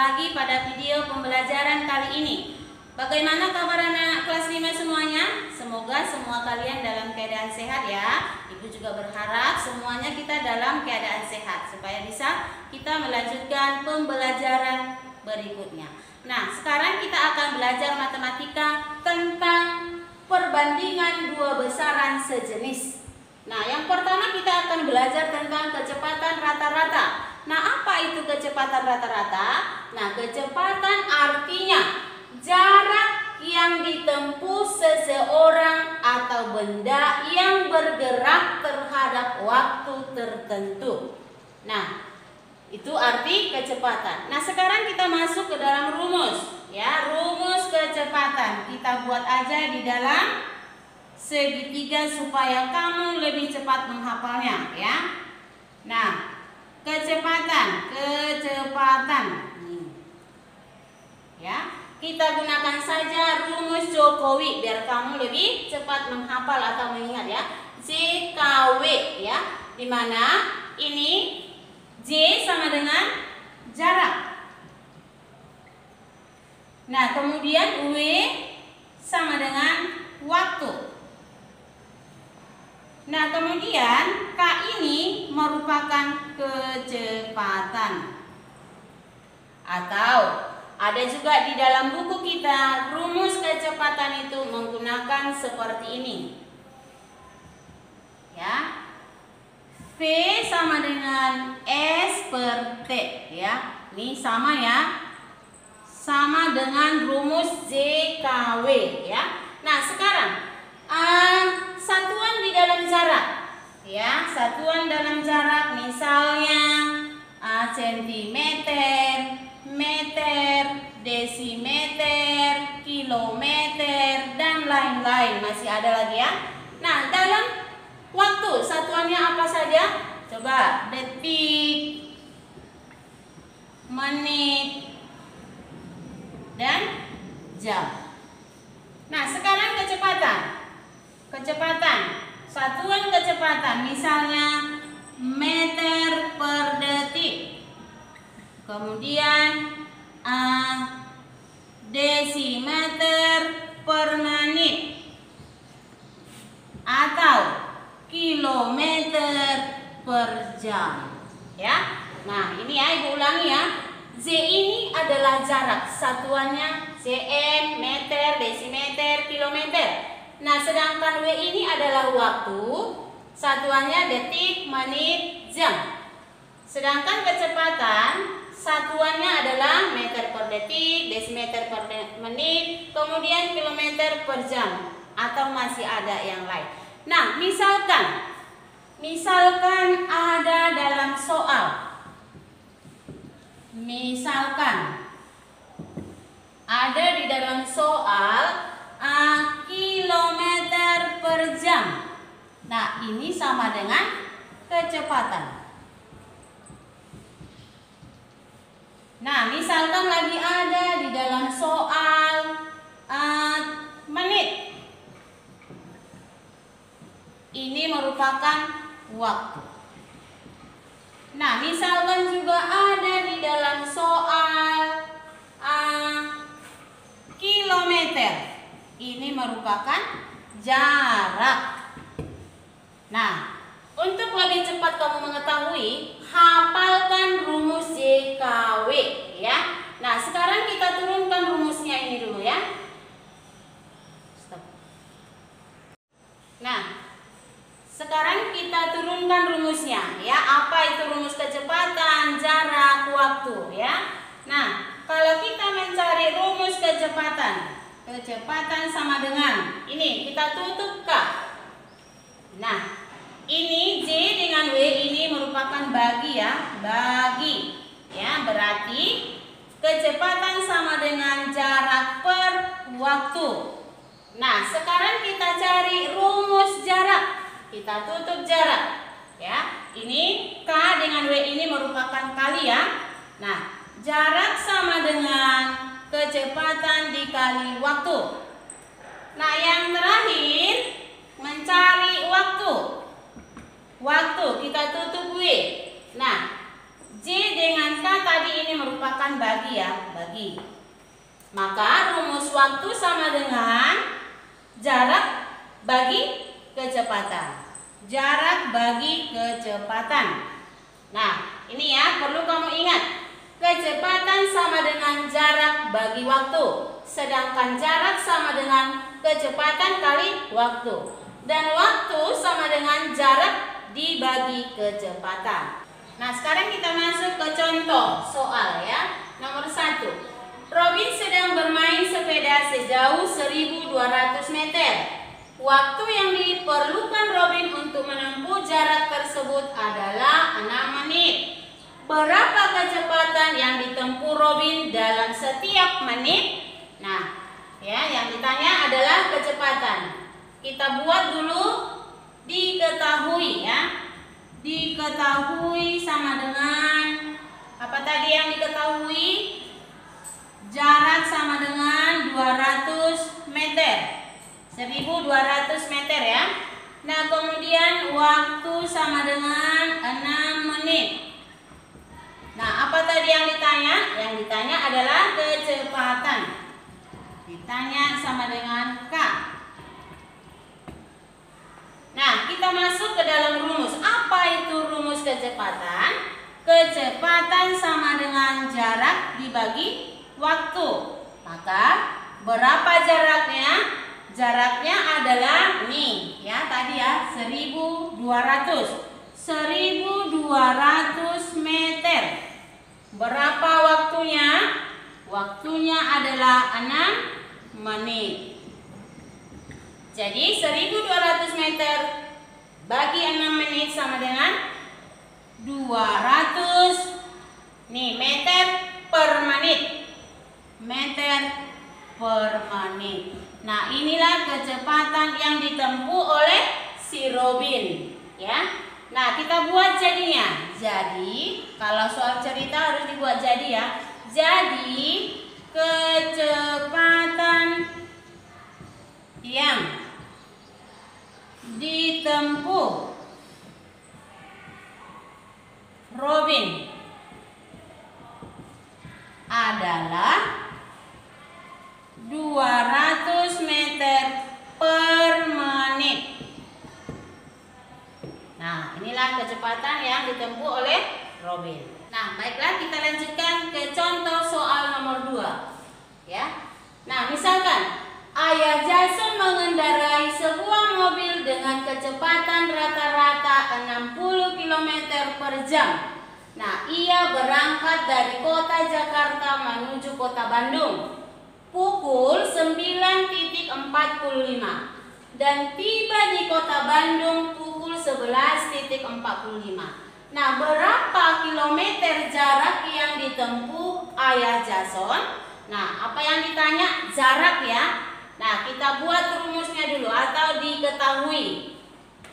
lagi pada video pembelajaran kali ini. Bagaimana kabar anak kelas 5 semuanya? Semoga semua kalian dalam keadaan sehat ya. Ibu juga berharap semuanya kita dalam keadaan sehat supaya bisa kita melanjutkan pembelajaran berikutnya. Nah, sekarang kita akan belajar matematika tentang perbandingan dua besaran sejenis. Nah, yang pertama kita akan belajar tentang kecepatan rata-rata. Nah, apa itu kecepatan rata-rata? Nah, kecepatan artinya jarak yang ditempuh seseorang atau benda yang bergerak terhadap waktu tertentu. Nah, itu arti kecepatan. Nah, sekarang kita masuk ke dalam rumus. Ya, rumus kecepatan. Kita buat aja di dalam segitiga supaya kamu lebih cepat menghafalnya, ya. Nah, kecepatan. Ya, kita gunakan saja rumus Jokowi biar kamu lebih cepat menghafal atau mengingat ya. JKW ya, dimana ini J sama dengan jarak. Nah, kemudian W sama dengan waktu. Nah, kemudian K ini merupakan kecepatan. Atau ada juga di dalam buku kita rumus kecepatan itu menggunakan seperti ini. Ya. V sama dengan S per T ya. Ini sama ya. Sama dengan rumus JKW ya. Nah, sekarang satuan di dalam jarak ya, satuan dalam jarak misalnya sentimeter, meter, desimeter, kilometer dan lain-lain, masih ada lagi ya. Nah, dalam waktu satuannya apa saja? Coba detik, menit dan jam. Nah, sekarang kecepatan. Satuan kecepatan misalnya meter per detik. Kemudian desimeter per menit. Atau kilometer per jam. Ya. Nah, ini ya Ibu ulangi ya. Z ini adalah jarak. Satuannya cm, meter, desimeter, kilometer. Nah, sedangkan W ini adalah waktu, satuannya detik, menit, jam. Sedangkan kecepatan, satuannya adalah meter per detik, desimeter per menit, kemudian kilometer per jam. Atau masih ada yang lain. Nah, misalkan ada dalam soal. Misalkan ada di dalam soal kilometer per jam. Nah, ini sama dengan kecepatan. Nah, misalkan lagi ada di dalam soal menit. Ini merupakan waktu. Nah, misalkan juga ada di dalam soal kilometer. Ini merupakan jarak. Nah, untuk lebih cepat kamu mengetahui, hafalkan rumus JKW ya. Nah, sekarang kita turunkan rumusnya ini dulu ya. Stop. Nah, sekarang kita turunkan rumusnya ya. Apa itu rumus kecepatan, jarak, waktu ya. Nah, kalau kita mencari rumus kecepatan sama dengan ini, kita tutup K. Nah, ini J dengan W ini merupakan bagi ya, bagi. Ya, berarti kecepatan sama dengan jarak per waktu. Nah, sekarang kita cari rumus jarak. Kita tutup jarak. Ya, ini K dengan W ini merupakan kali ya. Nah, jarak sama dengan kecepatan dikali waktu. Nah, yang terakhir mencari waktu. Waktu kita tutup W. Nah, J dengan K tadi ini merupakan sedangkan bagi ya, bagi. Maka rumus waktu sama dengan jarak bagi kecepatan. Jarak bagi kecepatan. Nah, ini ya perlu kamu ingat. Kecepatan sama dengan jarak bagi waktu. Sedangkan jarak sama dengan kecepatan kali waktu. Dan waktu sama dengan jarak dibagi kecepatan. Nah, sekarang kita masuk ke contoh soal ya. Nomor 1. Robin sedang bermain sepeda sejauh 1.200 meter. Waktu yang diperlukan Robin untuk menempuh jarak tersebut adalah 6 menit. Berapa kecepatan yang ditempuh Robin dalam setiap menit? Nah, ya, yang ditanya adalah kecepatan. Kita buat dulu diketahui ya. Diketahui sama dengan apa tadi yang diketahui? Jarak sama dengan 200 meter. 1.200 meter ya. Nah, kemudian waktu sama dengan 6 menit. Nah, apa tadi yang ditanya? Yang ditanya adalah kecepatan. Ditanya sama dengan K. Nah, kita masuk ke dalam rumus. Apa itu rumus kecepatan? Kecepatan sama dengan jarak dibagi waktu. Maka berapa jaraknya? Jaraknya adalah ini ya, tadi ya 1.200 meter. Berapa waktunya? Waktunya adalah 6 menit. Jadi 1.200 meter bagi 6 menit sama dengan 200 meter per menit. Meter per menit. Nah, inilah kecepatan yang ditempuh oleh si Robin ya. Nah, kita buat jadinya. Jadi, kalau soal cerita harus dibuat jadi ya. Jadi, kecepatan yang ditempuh Robin adalah 200 meter per menit. Nah, inilah kecepatan yang ditempuh oleh Robin. Nah, baiklah kita lanjutkan ke contoh soal nomor 2. Ya. Nah, misalkan ayah Jason mengendarai sebuah mobil dengan kecepatan rata-rata 60 km per jam. Nah, ia berangkat dari kota Jakarta menuju kota Bandung pukul 9.45 dan tiba di kota Bandung pukul 11.45. Nah, berapa kilometer jarak yang ditempuh ayah Jason? Nah, apa yang ditanya? Jarak ya. Nah, kita buat rumusnya dulu atau diketahui.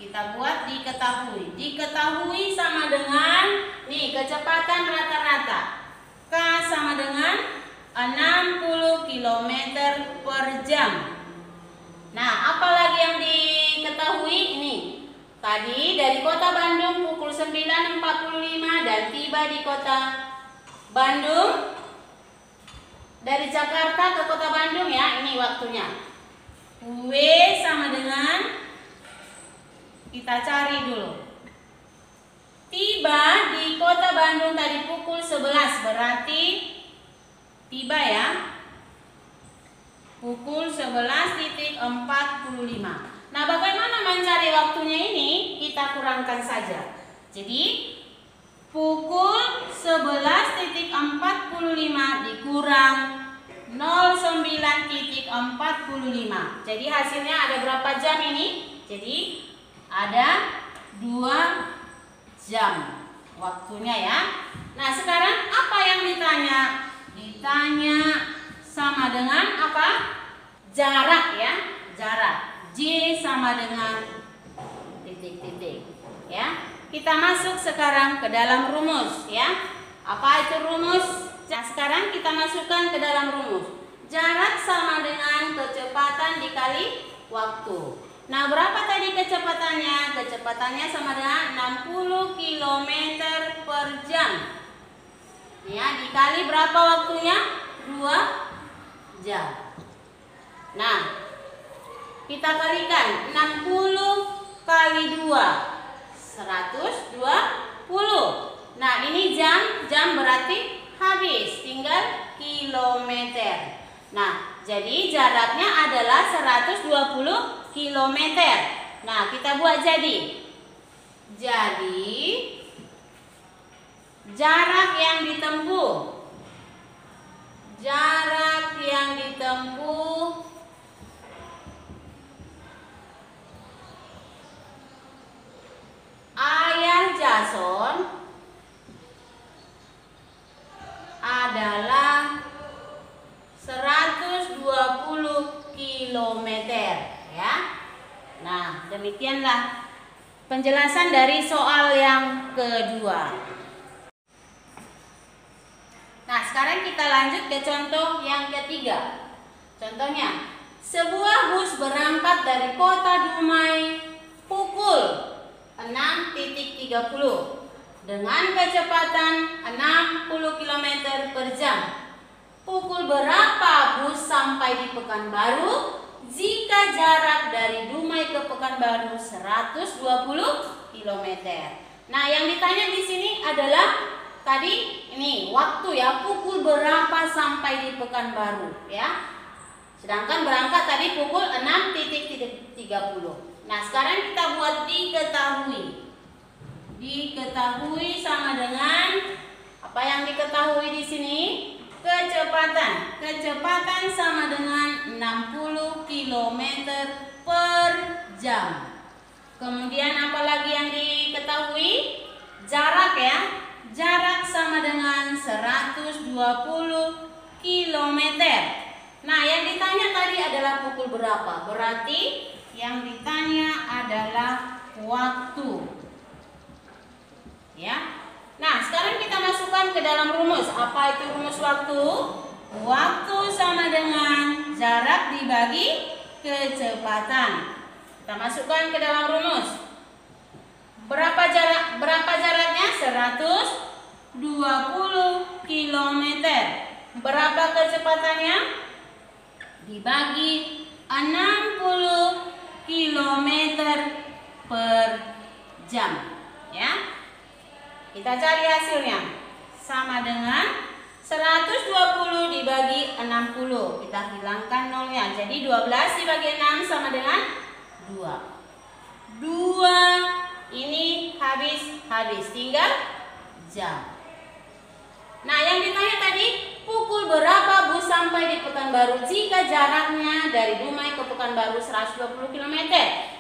Kita buat diketahui. Diketahui sama dengan nih kecepatan rata-rata. K sama dengan 60 km per jam. Nah, apalagi yang diketahui ini? Tadi dari kota Bandung pukul 9.45 dan tiba di kota Bandung. Dari Jakarta ke kota Bandung ya, ini waktunya. W sama dengan, kita cari dulu. Tiba di kota Bandung tadi pukul 11, berarti tiba ya pukul 11.45. Nah, bagaimana mencari waktunya ini? Kita kurangkan saja. Jadi pukul 11.45 dikurang 09.45. Jadi hasilnya ada berapa jam ini? Jadi ada 2 jam waktunya ya. Nah, sekarang apa yang ditanya? Ditanya sama dengan apa? Jarak ya. Jarak. J sama dengan titik-titik ya. Kita masuk sekarang ke dalam rumus ya. Apa itu rumus? Nah, sekarang kita masukkan ke dalam rumus. Jarak sama dengan kecepatan dikali waktu. Nah, berapa tadi kecepatannya? Kecepatannya sama dengan 60 km per jam. Ya, dikali berapa waktunya? 2 jam. Nah, kita kalikan 60 kali 2, 120. Nah, ini jam berarti habis, tinggal kilometer. Nah, jadi jaraknya adalah 120 kilometer. Nah, kita buat jadi. Jadi, jarak yang ditempuh ayah Jason adalah 120 kilometer, ya. Nah, demikianlah penjelasan dari soal yang kedua. Nah, sekarang kita lanjut ke contoh yang ketiga. Contohnya, sebuah bus berangkat dari kota Dumai pukul 6.30 dengan kecepatan 60 km per jam. Pukul berapa bus sampai di Pekanbaru jika jarak dari Dumai ke Pekanbaru 120 km? Nah, yang ditanya di sini adalah tadi ini waktu ya, pukul berapa sampai di Pekanbaru ya. Sedangkan berangkat tadi pukul 6.30. Nah, sekarang kita buat diketahui. Diketahui sama dengan apa yang diketahui di sini? Kecepatan. Kecepatan sama dengan 60 km per jam. Kemudian apa lagi yang diketahui? Jarak ya. Jarak sama dengan 120 km. Nah, yang ditanya tadi adalah pukul berapa? Berarti yang ditanya adalah waktu. Ya. Nah, sekarang kita masukkan ke dalam rumus. Apa itu rumus waktu? Waktu sama dengan jarak dibagi kecepatan. Kita masukkan ke dalam rumus. Berapa jaraknya? 120 km. Berapa kecepatannya? Dibagi 60 km per jam. Ya. Kita cari hasilnya. Sama dengan 120 dibagi 60. Kita hilangkan nolnya. Jadi 12 dibagi 6 sama dengan 2. 2 ini habis. Tinggal jam. Nah, yang ditanya tadi, pukul berapa bus sampai di Pekanbaru jika jaraknya dari Dumai ke Pekanbaru 120 km?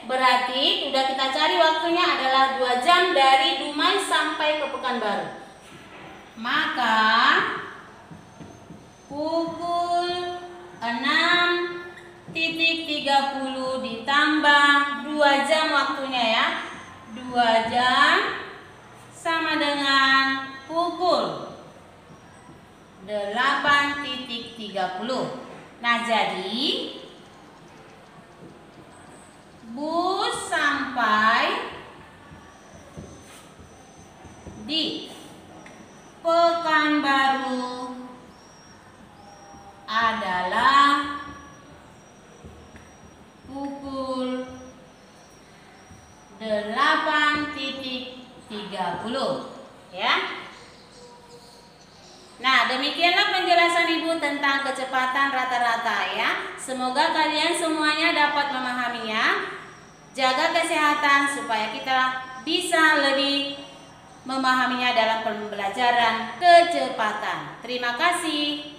Berarti sudah kita cari waktunya adalah 2 jam dari Dumai sampai ke Pekanbaru. Maka pukul 6.30 ditambah 2 jam waktunya ya. 2 jam sama dengan pukul 8.30. Nah, jadi bus sampai di Pekanbaru adalah pukul 8.30 ya. Nah, demikianlah penjelasan Ibu tentang kecepatan rata-rata ya. Semoga kalian semuanya dapat memahaminya. Jaga kesehatan supaya kita bisa lebih memahaminya dalam pembelajaran kecepatan. Terima kasih.